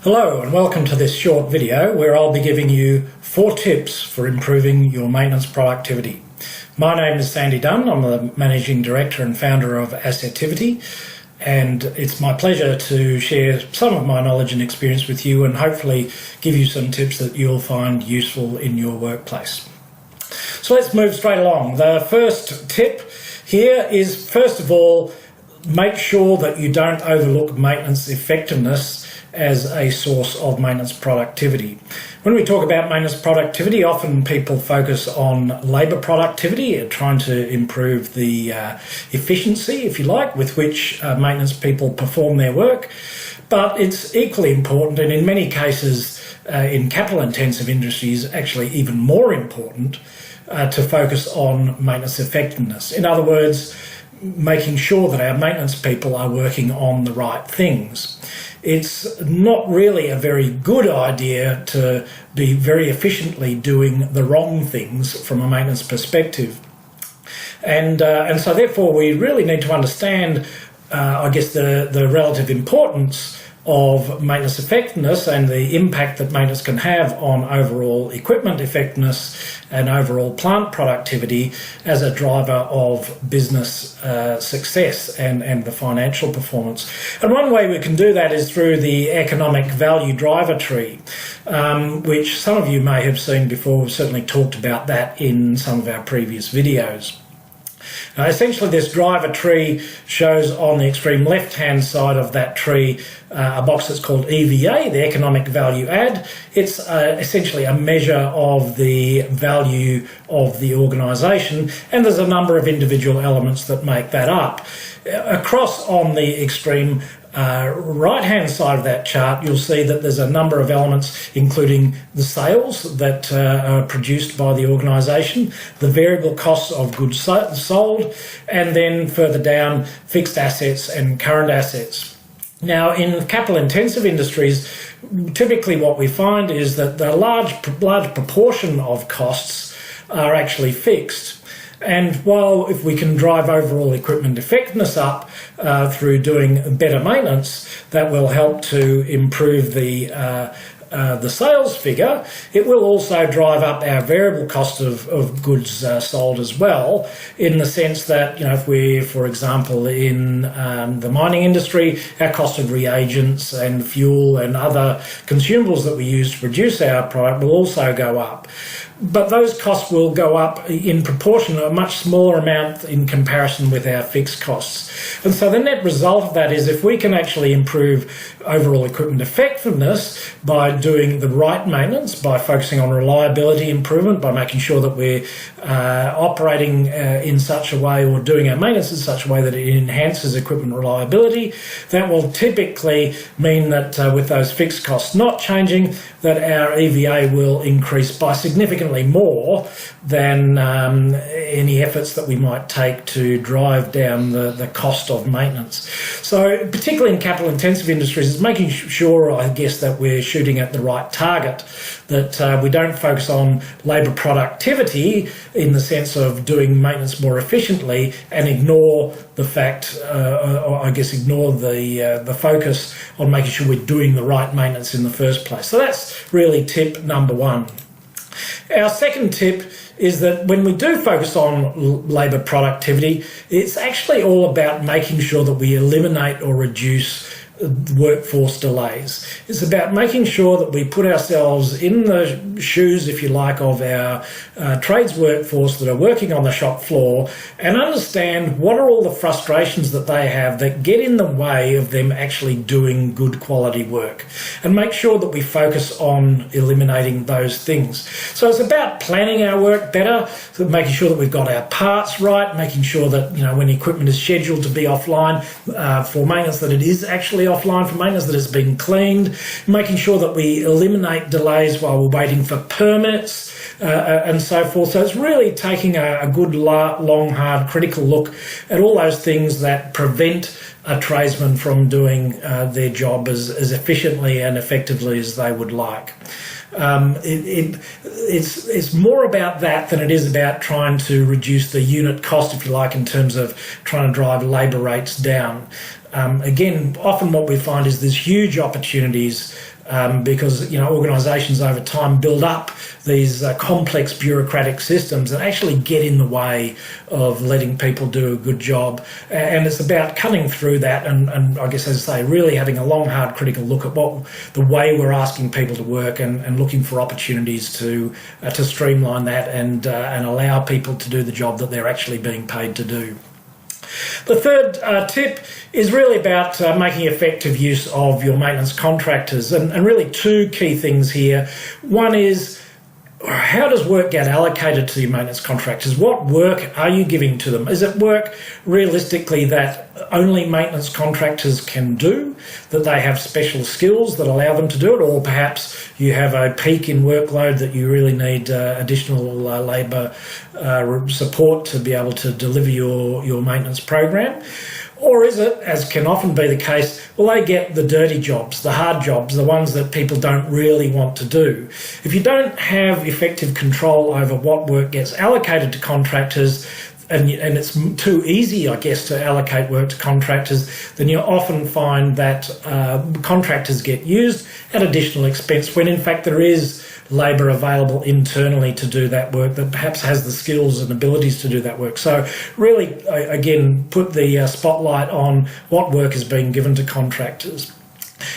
Hello and welcome to this short video where I'll be giving you 4 tips for improving your maintenance productivity. My name is Sandy Dunn. I'm the Managing Director and founder of Assetivity, and it's my pleasure to share some of my knowledge and experience with you and hopefully give you some tips that you'll find useful in your workplace. So let's move straight along. The first tip here is, first of all, make sure that you don't overlook maintenance effectiveness as a source of maintenance productivity. When we talk about maintenance productivity, often people focus on labour productivity, trying to improve the efficiency, if you like, with which maintenance people perform their work. But it's equally important, and in many cases in capital-intensive industries, actually even more important, to focus on maintenance effectiveness. In other words, making sure that our maintenance people are working on the right things. It's not really a very good idea to be very efficiently doing the wrong things from a maintenance perspective. And so therefore we really need to understand, the relative importance of maintenance effectiveness and the impact that maintenance can have on overall equipment effectiveness and overall plant productivity as a driver of business success and the financial performance. And one way we can do that is through the economic value driver tree, which some of you may have seen before. We've certainly talked about that in some of our previous videos. Essentially, this driver tree shows on the extreme left-hand side of that tree a box that's called EVA, the economic value add. It's essentially a measure of the value of the organisation, and there's a number of individual elements that make that up. Across on the extreme right-hand side of that chart, you'll see that there's a number of elements, including the sales that are produced by the organisation, the variable costs of goods sold, and then further down, fixed assets and current assets. Now, in capital-intensive industries, typically what we find is that the large proportion of costs are actually fixed. And while if we can drive overall equipment effectiveness up through doing better maintenance, that will help to improve the sales figure, it will also drive up our variable cost of goods sold as well, in the sense that, if we're, for example, in the mining industry, our cost of reagents and fuel and other consumables that we use to produce our product will also go up. But those costs will go up in proportion, a much smaller amount in comparison with our fixed costs. And so the net result of that is, if we can actually improve overall equipment effectiveness by doing the right maintenance, by focusing on reliability improvement, by making sure that we're operating in such a way, or doing our maintenance in such a way that it enhances equipment reliability, that will typically mean that with those fixed costs not changing, that our EVA will increase by significantly more than any efforts that we might take to drive down the cost of maintenance. So particularly in capital intensive industries, it's making sure, I guess, that we're shooting at the right target, that we don't focus on labour productivity in the sense of doing maintenance more efficiently and ignore the fact, ignore the focus on making sure we're doing the right maintenance in the first place. So that's really tip number 1. Our second tip is that when we do focus on labour productivity, it's actually all about making sure that we eliminate or reduce workforce delays. It's about making sure that we put ourselves in the shoes, if you like, of our trades workforce that are working on the shop floor, and understand what are all the frustrations that they have that get in the way of them actually doing good quality work, and make sure that we focus on eliminating those things. So it's about planning our work better, so making sure that we've got our parts right, making sure that, when equipment is scheduled to be offline for maintenance, that it is actually offline for maintenance, that it's been cleaned, making sure that we eliminate delays while we're waiting for permits, and so forth. So it's really taking a good, long, hard, critical look at all those things that prevent a tradesman from doing their job as efficiently and effectively as they would like. It's more about that than it is about trying to reduce the unit cost, if you like, in terms of trying to drive labour rates down. Again, often what we find is there's huge opportunities because organisations over time build up these complex bureaucratic systems that actually get in the way of letting people do a good job. And it's about cutting through that and I guess, as I say, really having a long, hard, critical look at the way we're asking people to work and looking for opportunities to streamline that and allow people to do the job that they're actually being paid to do. The third tip is really about making effective use of your maintenance contractors, and really two key things here. One is, how does work get allocated to your maintenance contractors? What work are you giving to them? Is it work realistically that only maintenance contractors can do, that they have special skills that allow them to do it, or perhaps you have a peak in workload that you really need additional labour support to be able to deliver your maintenance program? Or is it, as can often be the case, well, they get the dirty jobs, the hard jobs, the ones that people don't really want to do. If you don't have effective control over what work gets allocated to contractors, and it's too easy, I guess, to allocate work to contractors, then you often find that contractors get used at additional expense when in fact there is labour available internally to do that work that perhaps has the skills and abilities to do that work. So really, again, put the spotlight on what work is being given to contractors.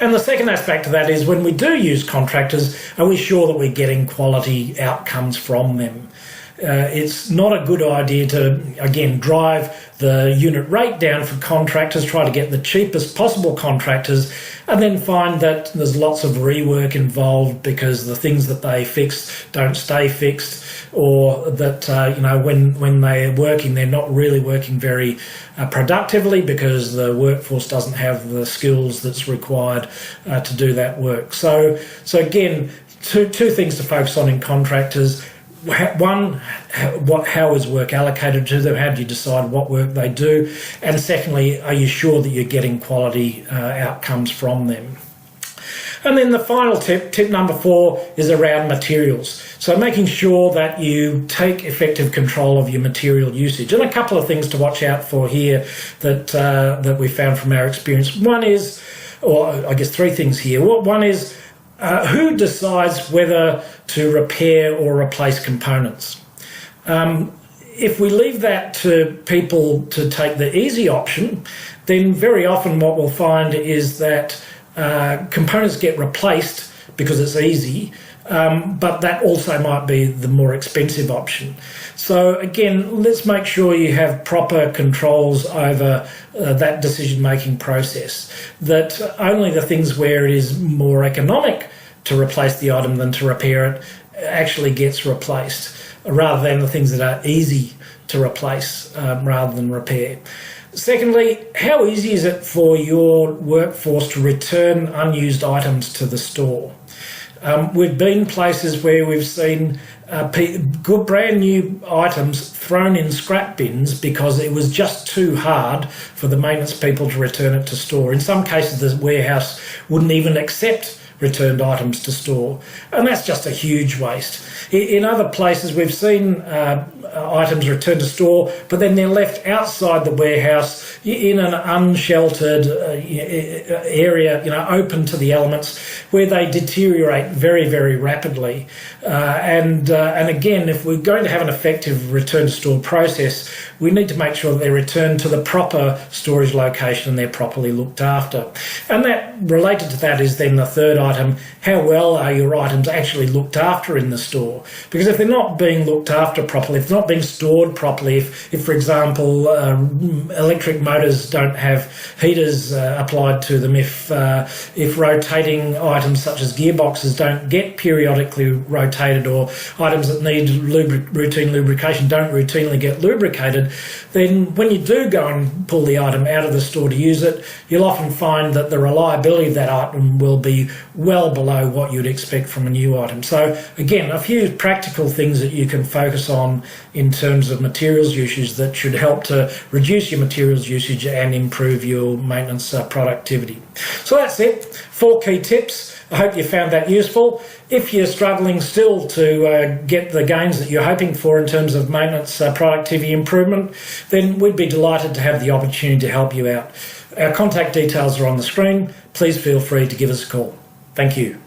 And the second aspect of that is, when we do use contractors, are we sure that we're getting quality outcomes from them? It's not a good idea to, again, drive the unit rate down for contractors, try to get the cheapest possible contractors, and then find that there's lots of rework involved because the things that they fix don't stay fixed, or that when they're working, they're not really working very productively because the workforce doesn't have the skills that's required to do that work. So again, two things to focus on in contractors. One, how is work allocated to them? How do you decide what work they do? And secondly, are you sure that you're getting quality outcomes from them? And then the final tip number 4, is around materials. So making sure that you take effective control of your material usage. And a couple of things to watch out for here that we found from our experience. One is, or I guess 3 things here. One is, who decides whether to repair or replace components? If we leave that to people to take the easy option, then very often what we'll find is that components get replaced because it's easy, but that also might be the more expensive option. So again, let's make sure you have proper controls over that decision-making process, that only the things where it is more economic to replace the item than to repair it actually gets replaced, rather than the things that are easy to replace rather than repair. Secondly, how easy is it for your workforce to return unused items to the store? We've been places where we've seen good brand new items thrown in scrap bins because it was just too hard for the maintenance people to return it to store. In some cases, the warehouse wouldn't even accept returned items to store, and that's just a huge waste. In other places, we've seen items returned to store, but then they're left outside the warehouse in an unsheltered area, open to the elements, where they deteriorate very, very rapidly. And again, if we're going to have an effective return to store process, we need to make sure that they're returned to the proper storage location and they're properly looked after. And that, related to that, is then the third item: how well are your items actually looked after in the store? Because if they're not being looked after properly, if they're not being stored properly, if for example, electric motors don't have heaters applied to them, if rotating items such as gearboxes don't get periodically rotated, or items that need routine lubrication don't routinely get lubricated, then when you do go and pull the item out of the store to use it, you'll often find that the reliability of that item will be well below what you'd expect from a new item. So again, a few practical things that you can focus on in terms of materials usage that should help to reduce your materials usage and improve your maintenance productivity. So that's it, 4 key tips. I hope you found that useful. If you're struggling still to get the gains that you're hoping for in terms of maintenance productivity improvement, then we'd be delighted to have the opportunity to help you out. Our contact details are on the screen. Please feel free to give us a call. Thank you.